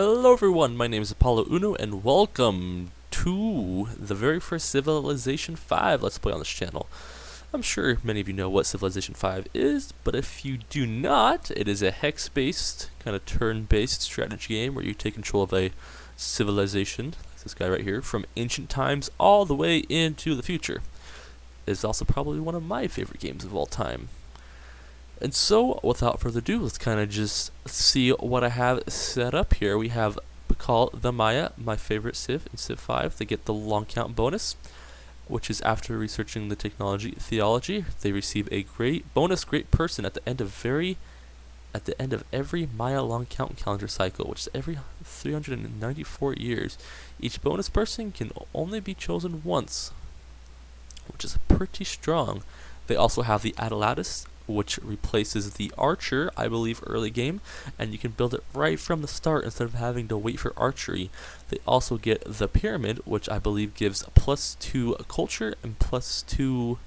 Hello everyone, my name is Apollo Uno and welcome to the very first Civilization 5 Let's Play on this channel. I'm sure many of you know what Civilization 5 is, but if you do not, it is a hex-based, kind of turn-based strategy game where you take control of a civilization, like this guy right here, from ancient times all the way into the future. It is also probably one of my favorite games of all time. And so, without further ado, let's kind of just see what I have set up here. We have Call the Maya, my favorite Civ in Civ 5. They get the long count bonus, which is after researching the technology theology. They receive a great bonus, great person at the end of every Maya long count calendar cycle, which is every 394 years. Each bonus person can only be chosen once, which is pretty strong. They also have the Atalatus, which replaces the archer, I believe, early game, and you can build it right from the start instead of having to wait for archery. They also get the pyramid, which I believe gives +2 culture and +2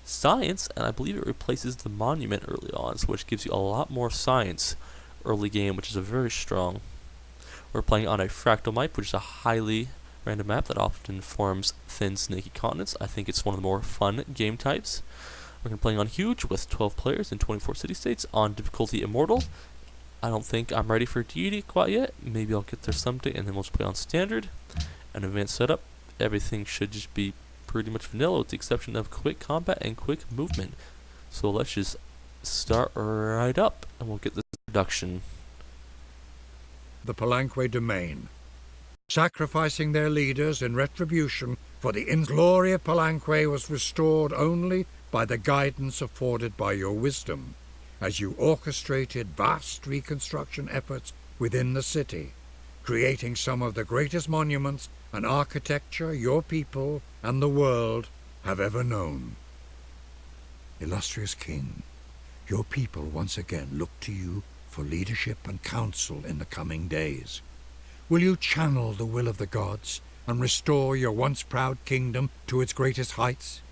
science, and I believe it replaces the monument early on, so which gives you a lot more science early game, which is a very strong. We're playing on a fractal map, which is a highly random map that often forms thin, snaky continents. I think it's one of the more fun game types. We're going to be playing on Huge with 12 players in 24 city-states on difficulty Immortal. I don't think I'm ready for Deity quite yet. Maybe I'll get there someday, and then we'll just play on Standard. An advanced setup. Everything should just be pretty much vanilla with the exception of quick combat and quick movement. So let's just start right up, and we'll get this introduction. The Palanque domain, sacrificing their leaders in retribution for the glory of Palanque was restored only by the guidance afforded by your wisdom, as you orchestrated vast reconstruction efforts within the city, creating some of the greatest monuments and architecture your people and the world have ever known. Illustrious King, your people once again look to you for leadership and counsel in the coming days. Will you channel the will of the gods and restore your once proud kingdom to its greatest heights?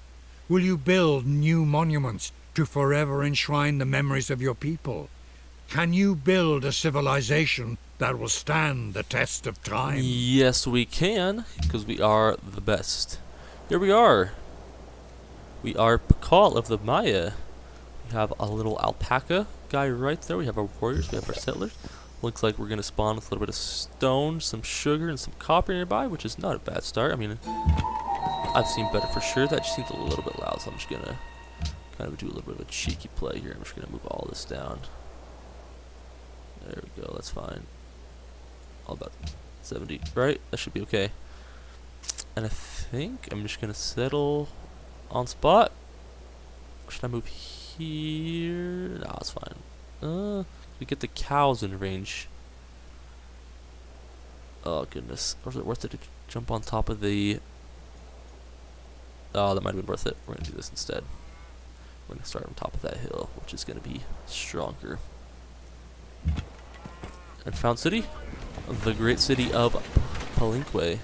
Will you build new monuments to forever enshrine the memories of your people? Can you build a civilization that will stand the test of time? Yes, we can, because we are the best. Here we are. We are Pakal of the Maya. We have a little alpaca guy right there. We have our warriors. We have our settlers. Looks like we're going to spawn with a little bit of stone, some sugar, and some copper nearby, which is not a bad start. I mean, I've seen better for sure. That just seems a little bit loud, so I'm just going to kind of do a little bit of a cheeky play here. I'm just going to move all this down. There we go. That's fine. All about 70, right? That should be okay. And I think I'm just going to settle on spot. Should I move here? No, it's fine. We get the cows in range. Oh goodness, was it worth it to jump on top of the... Oh, that might have been worth it. We're going to do this instead. We're going to start on top of that hill, which is going to be stronger. And found city? The great city of Palanque.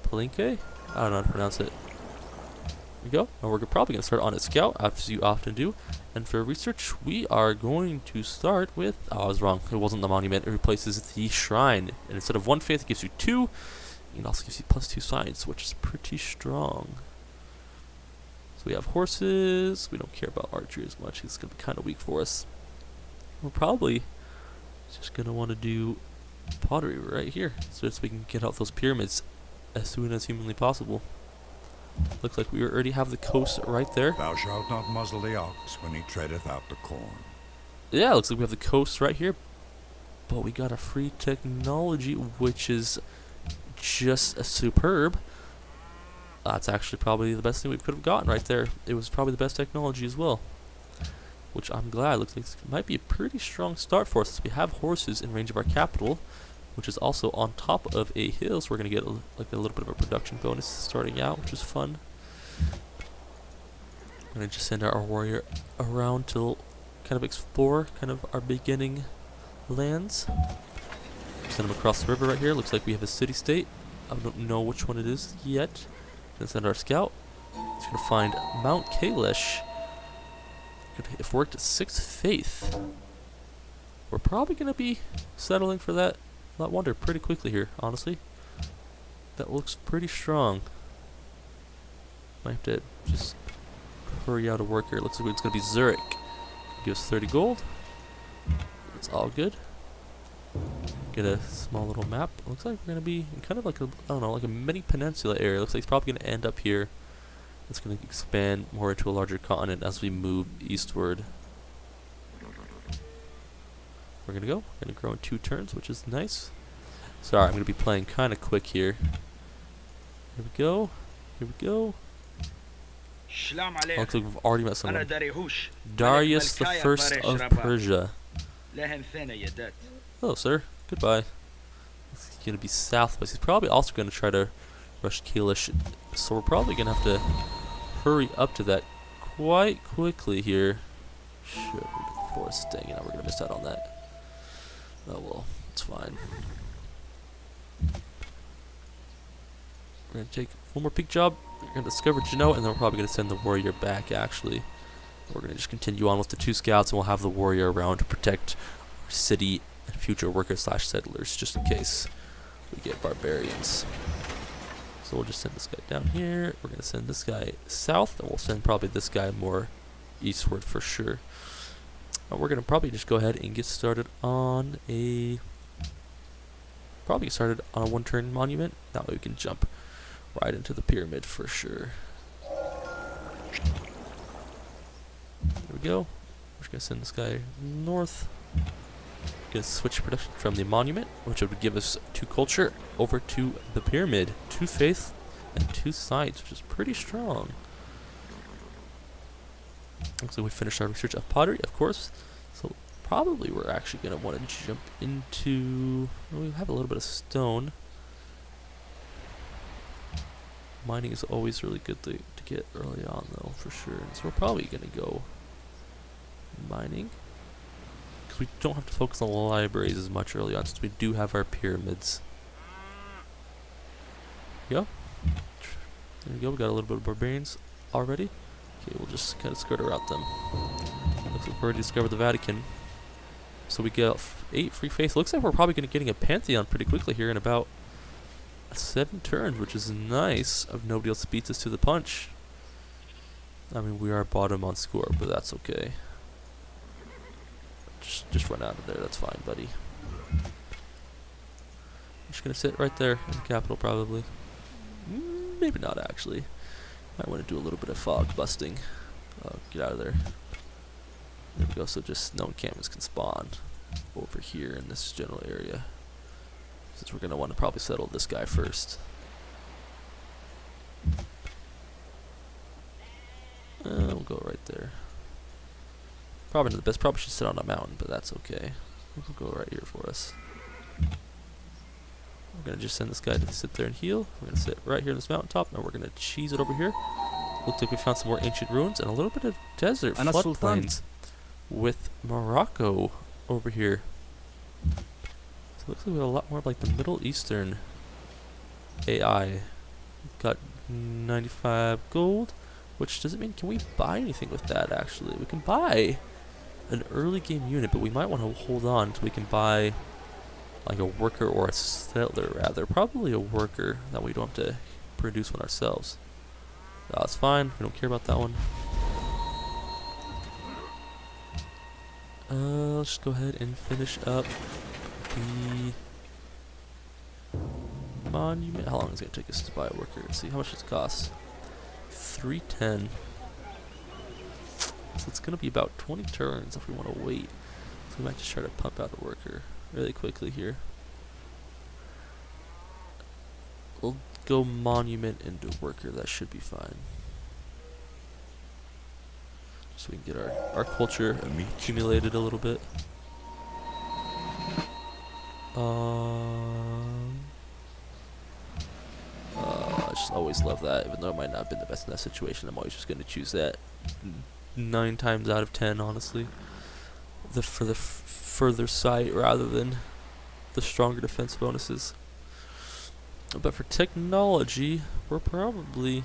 Palanque? I don't know how to pronounce it. There we go. And we're probably going to start on a scout, as you often do. And for research, we are going to start with... Oh, I was wrong. It wasn't the monument. It replaces the shrine. And instead of 1 faith, it gives you 2. It also gives you +2 science, which is pretty strong. So we have horses. We don't care about archery as much. It's going to be kind of weak for us. We're probably just going to want to do pottery right here, so that we can get out those pyramids as soon as humanly possible. Looks like we already have the coast right there. Thou shalt not muzzle the ox when he treadeth out the corn. Yeah, looks like we have the coast right here. But we got a free technology, which is just superb. That's actually probably the best thing we could have gotten right there. It was probably the best technology as well, which I'm glad. Looks like this might be a pretty strong start for us, since we have horses in range of our capital, which is also on top of a hill, so we're going to get like a little bit of a production bonus starting out, which is fun. We're going to just send our warrior around to kind of explore kind of our beginning lands. Send him across the river right here. Looks like we have a city-state. I don't know which one it is yet. Gonna send our scout. He's going to find Mount Kalish. If we're at 6th faith, we're probably going to be settling for that that wonder pretty quickly here, honestly. That looks pretty strong. Might have to just hurry out a worker. It looks like it's going to be Zurich. Give us 30 gold. It's all good. Get a small little map. Looks like we're going to be in kind of like a, I don't know, like a mini peninsula area. Looks like it's probably going to end up here. It's going to expand more into a larger continent as we move eastward. We're going to go. We're going to grow in 2 turns, which is nice. Sorry, I'm going to be playing kind of quick here. Here we go. Here we go. Looks like we've already met someone. Darius the First of Persia. Hello, sir. Goodbye. He's going to be southwest. He's probably also going to try to rush Kalish. So we're probably going to have to hurry up to that quite quickly here. Shit, we've been forced. Dang it, now we're going to miss out on that. Oh well, it's fine. We're going to take one more peek job. We're going to discover Genoa, and then we're probably going to send the warrior back, actually. We're going to just continue on with the 2 scouts, and we'll have the warrior around to protect our city and future workers / settlers, just in case we get barbarians. So we'll just send this guy down here. We're going to send this guy south, and we'll send probably this guy more eastward for sure. We're going to probably just go ahead and get started on a... Probably get started on a 1-turn monument. That way we can jump right into the pyramid for sure. There we go. We're just going to send this guy north. Going to switch production from the monument, which would give us 2 culture, over to the pyramid. 2 faith and 2 sides, which is pretty strong. Looks like we finished our research of pottery, of course. So probably we're actually going to want to jump into... Well, we have a little bit of stone. Mining is always really good to get early on, though, for sure. So we're probably going to go mining. Because we don't have to focus on the libraries as much early on, since we do have our pyramids. There we go. We got a little bit of barbarians already. Okay, we'll just kind of skirt around them. Looks like we've already discovered the Vatican. So we get 8 free faith. Looks like we're probably going to getting a Pantheon pretty quickly here in about 7 turns, which is nice. If nobody else beats us to the punch. I mean, we are bottom on score, but that's okay. Just run out of there. That's fine, buddy. I'm just going to sit right there in the capital, probably. Maybe not, actually. I want to do a little bit of fog busting. Get out of there. There we go. So just no encampments can spawn over here in this general area. Since we're going to want to probably settle this guy first. We'll go right there. Probably not the best. Probably should sit on a mountain, but that's okay. We'll go right here for us. We're going to just send this guy to sit there and heal. We're going to sit right here on this mountaintop, and we're going to cheese it over here. Looks like we found some more ancient ruins and a little bit of desert floodplains with Morocco over here. So it looks like we have a lot more of like the Middle Eastern AI. We've got 95 gold, which doesn't mean, can we buy anything with that actually? We can buy an early game unit, but we might want to hold on until we can buy like a worker or a settler rather. Probably a worker, that we don't have to produce one ourselves. That's fine, we don't care about that one. Let's just go ahead and finish up the monument. How long is it going to take us to buy a worker? Let's see how much it costs. 310. So it's going to be about 20 turns if we want to wait. So we might just try to pump out a worker really quickly here. We'll go monument into worker. That should be fine. So we can get our culture accumulated a little bit. I just always love that, even though it might not have been the best in that situation. I'm always just going to choose that 9 times out of 10, honestly. For the further sight rather than the stronger defense bonuses. But for technology, we're probably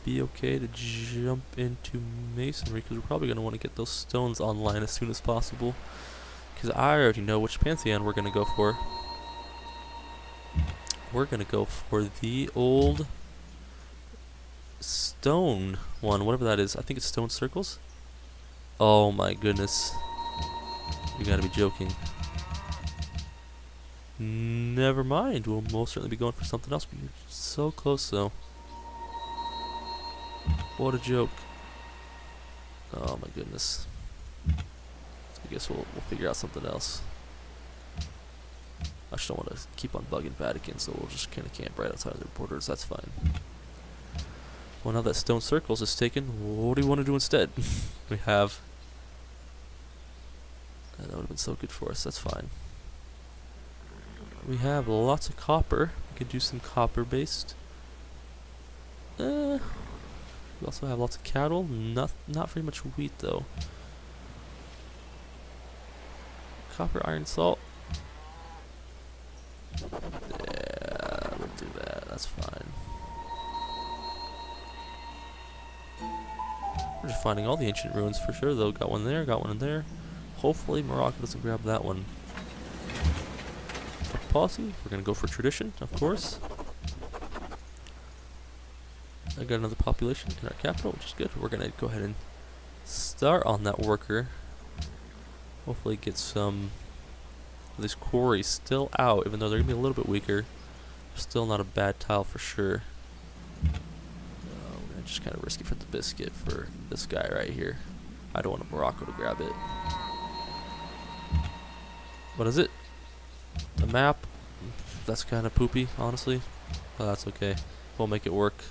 be okay to jump into masonry, because we're probably going to want to get those stones online as soon as possible, because because I already know which pantheon we're gonna go for. We're gonna go for the old stone one, whatever that is. I think it's stone circles. Oh my goodness. You gotta be joking. Never mind. We'll most certainly be going for something else. But you're so close though. What a joke. Oh my goodness. I guess we'll figure out something else. I just don't want to keep on bugging Vatican, so we'll just kind of camp right outside of their borders. That's fine. Well, now that stone circles is taken, what do we want to do instead? We have... that would have been so good for us. That's fine. We have lots of copper. We could do some copper-based. We also have lots of cattle. Not very much wheat, though. Copper, iron, salt. Yeah, we'll do that. That's fine. We're just finding all the ancient ruins for sure, though. Got one there, got one in there. Hopefully Morocco doesn't grab that one. For policy, we're going to go for tradition, of course. I got another population in our capital, which is good. We're going to go ahead and start on that worker. Hopefully get some of these quarries still out, even though they're going to be a little bit weaker. Still not a bad tile for sure. We're going to just kind of risk it for the biscuit for this guy right here. I don't want Morocco to grab it. What is it? The map? That's kind of poopy, honestly. But that's okay. We'll make it work.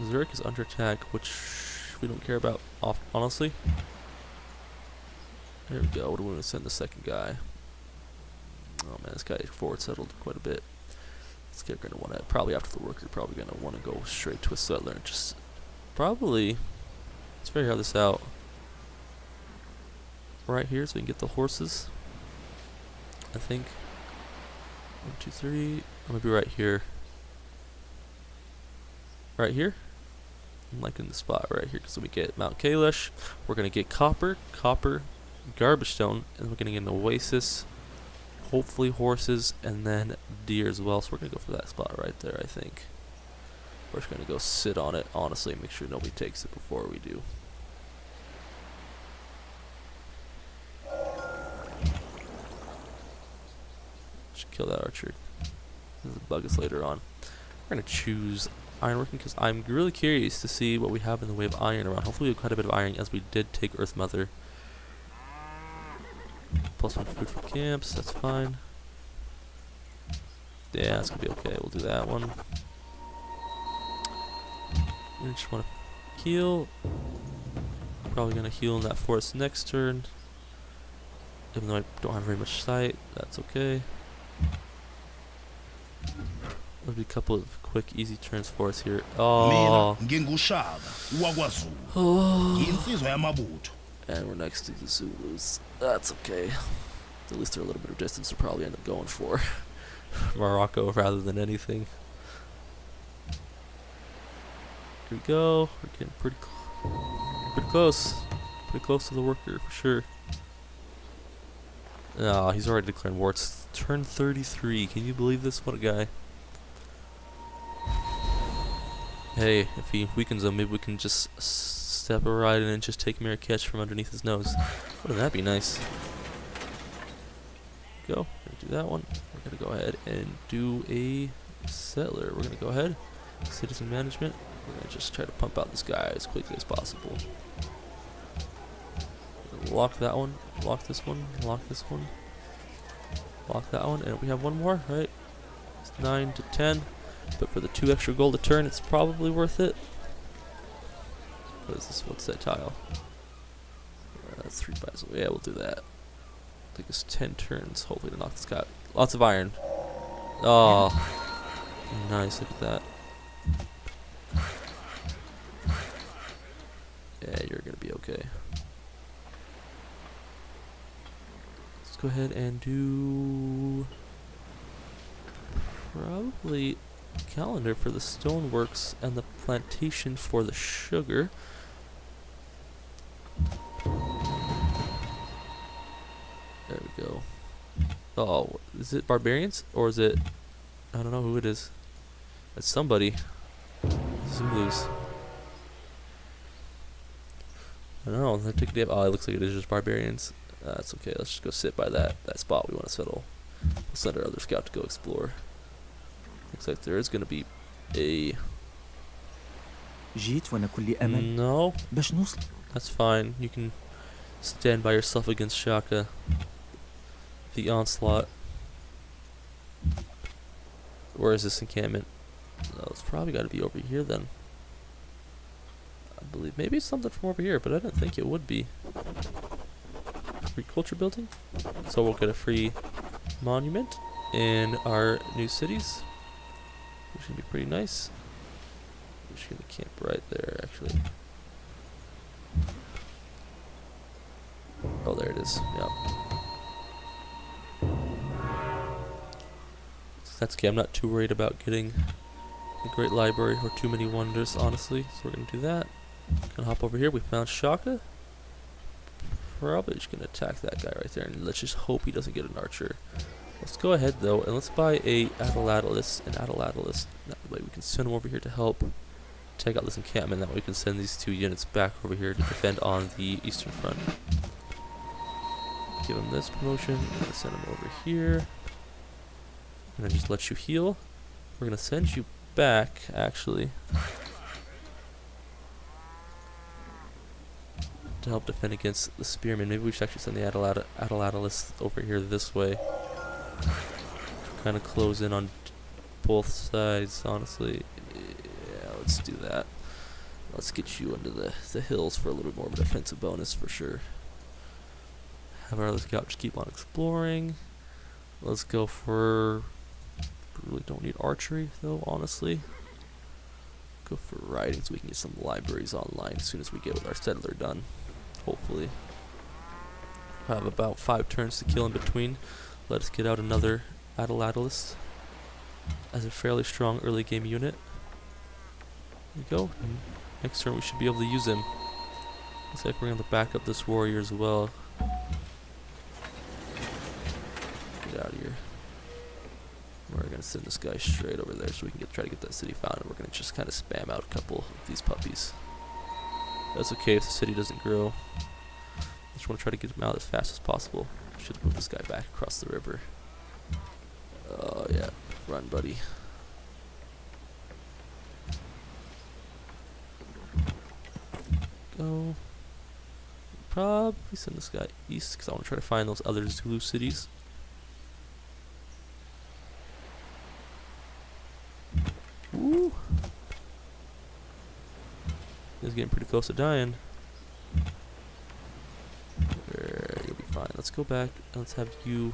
Zurich is under attack, which we don't care about, honestly. There we go. What do we want to send the second guy? Oh man, this guy forward settled quite a bit. This guy going to want to, probably after the worker, probably going to want to go straight to a settler and just probably, let's figure this out. Right here so we can get the horses. I think. 1, 2, 3. I'm gonna be right here. Right here? I'm liking the spot right here because we get Mount Kailash. We're gonna get copper, garbage stone, and we're gonna get an oasis. Hopefully horses and then deer as well. So we're gonna go for that spot right there, I think. We're just gonna go sit on it, honestly, and make sure nobody takes it before we do. Kill that archer. This will bug us later on. We're going to choose ironworking because I'm really curious to see what we have in the way of iron around. Hopefully we have quite a bit of iron as we did take Earth Mother. Plus 1 food for camps, that's fine. Yeah, that's going to be okay. We'll do that one. We just want to heal. Probably going to heal in that forest next turn. Even though I don't have very much sight, that's okay. There'll be a couple of quick, easy turns for us here. Oh. And we're next to the Zulus. That's okay. At least they're a little bit of distance to probably end up going for Morocco rather than anything. Here we go. We're getting pretty close. Pretty close to the worker for sure. Oh, he's already declaring war. It's turn 33. Can you believe this? What a guy. Hey, if he weakens him, maybe we can just step right in and just take Marrakech from underneath his nose. Wouldn't that be nice? Go. We're going to do that one. We're going to go ahead and do a settler. We're going to go ahead. Citizen management. We're going to just try to pump out this guy as quickly as possible. Lock that one, lock this one, lock this one, lock that one, and we have one more, right? It's 9 to 10, but for the 2 extra gold a turn, it's probably worth it. What is this? What's that tile? That's 3 buys. Yeah, we'll do that. Take us 10 turns, hopefully to knock this guy. Lots of iron. Oh, nice, look at that. Yeah, you're gonna be okay. Go ahead and do probably calendar for the stoneworks and the plantation for the sugar. Oh, is it barbarians? Or is it... I don't know who it is. It's somebody. Zulus. I don't know. They're taking oh, it looks like it is just barbarians. That's okay. Let's just go sit by that spot we want to settle. We'll send our other scout to go explore. Looks like there is going to be a... جيت وأنا كلي أمل No, باش نوصل. that's fine. You can stand by yourself against Shaka. The onslaught. Where is this encampment? Oh, it's probably got to be over here then. I believe maybe it's something from over here, but I didn't think it would be. Free culture building. So we'll get a free monument in our new cities, which should be pretty nice. We're just gonna camp right there, actually. Oh, there it is. Yep. That's okay. I'm not too worried about getting a great library or too many wonders, honestly. So we're gonna do that. Gonna hop over here. We found Shaka. Probably just gonna attack that guy right there, and let's just hope he doesn't get an archer. Let's go ahead though, and let's buy a Atalatalus. That way we can send him over here to help take out this encampment. That way we can send these 2 units back over here to defend on the eastern front. Give him this promotion. I'm gonna send him over here, and then just let you heal. We're gonna send you back, actually, to help defend against the spearmen. Maybe we should actually send the Atalatalus over here this way. Kind of close in on both sides, honestly. Yeah, let's do that. Let's get you into the hills for a little bit more of a defensive bonus for sure. Have our other scout just keep on exploring. Let's go for... really don't need archery though, honestly. Go for riding so we can get some libraries online as soon as we get with our settler done. Hopefully. I have about 5 turns to kill in between. Let us get out another Atalatalus as a fairly strong early game unit. There we go. Next turn we should be able to use him. Looks like we're going to back up this warrior as well. Get out of here. We're going to send this guy straight over there so we can try to get that city founded. We're going to just kind of spam out a couple of these puppies. That's okay if the city doesn't grow. I just want to try to get him out as fast as possible. Should move this guy back across the river. Oh yeah, run buddy. Go. Probably send this guy east because I want to try to find those other Zulu cities. Woo! He's getting pretty close to dying. You'll be fine. Let's go back and let's have you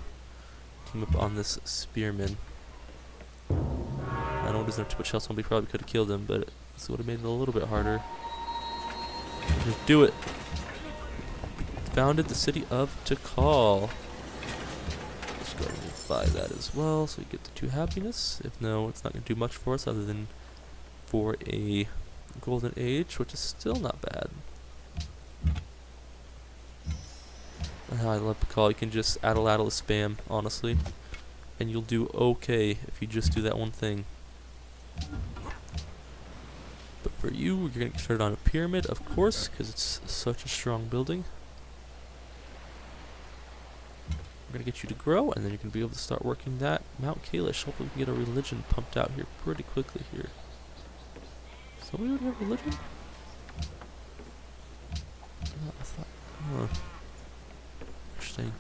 team up on this spearman. I know it doesn't have too much health, somebody probably could have killed him, but this would have made it a little bit harder. Just do it. Founded the city of Tikal. Let's go ahead and buy that as well, so we get the 2 happiness. If no, it's not going to do much for us other than for a golden age, which is still not bad. I love Tikal. You can just Atalatalus spam, honestly, and you'll do okay if you just do that one thing. But for you, you're going to get started on a pyramid, of course, because it's such a strong building. We're going to get you to grow, and then you're going to be able to start working that Mount Kalish. Hopefully we can get a religion pumped out here pretty quickly here. Somebody already have religion? Oh, I thought... Huh. Interesting.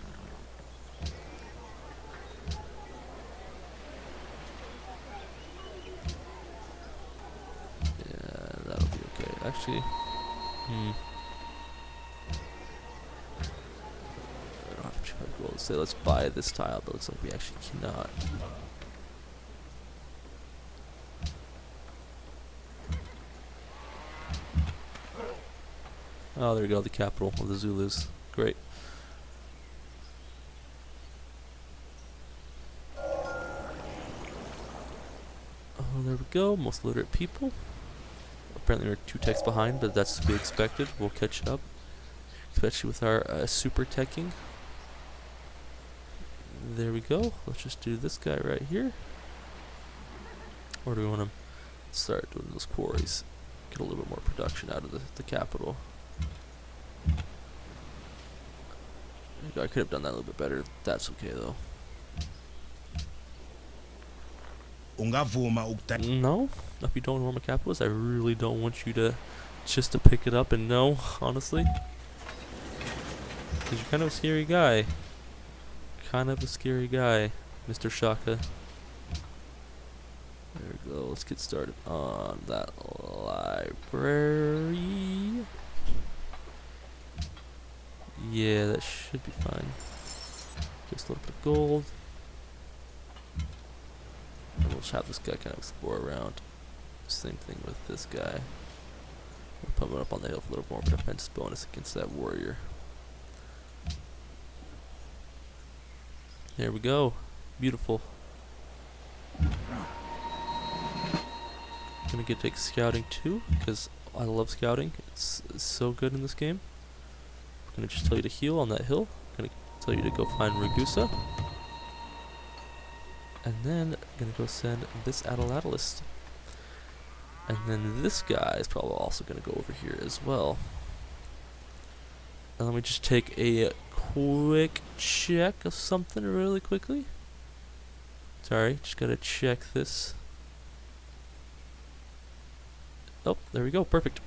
Yeah, that'll be okay. Actually, I don't have to go. Let's say let's buy this tile, but it looks like we actually cannot. Oh, there we go, the capital of the Zulus. Great. Oh, there we go. Most literate people. Apparently we're 2 techs behind, but that's to be expected. We'll catch up. Especially with our super teching. There we go. Let's just do this guy right here. Or do we want to start doing those quarries? Get a little bit more production out of the capital. I could have done that a little bit better. That's okay though. No, if you don't know where my capital is, I really don't want you to just to pick it up and know, honestly. Because you're kind of a scary guy. Kind of a scary guy, Mr. Shaka. There we go. Let's get started on that library. Yeah, that should be fine. Just a little bit of gold. And we'll just have this guy kind of explore around. Same thing with this guy. We'll put him up on the hill for a little more of a defense bonus against that warrior. There we go. Beautiful. Gonna get to take scouting too, because I love scouting. It's so good in this game. I'm gonna just tell you to heal on that hill. I'm gonna tell you to go find Ragusa. And then I'm gonna go send this Atlatist. And then this guy is probably also gonna go over here as well. And let me just take a quick check of something really quickly. Sorry, just gotta check this. Oh, there we go, perfect.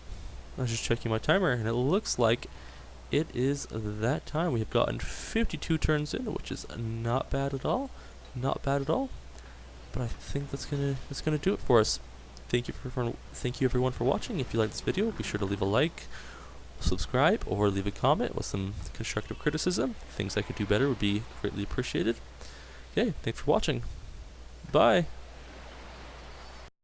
I was just checking my timer, and it looks like it is that time. We have gotten 52 turns in, which is not bad at all. Not bad at all. But I think that's gonna do it for us. Thank you everyone for watching. If you like this video, be sure to leave a like, subscribe, or leave a comment with some constructive criticism. Things I could do better would be greatly appreciated. Okay, thanks for watching. Bye.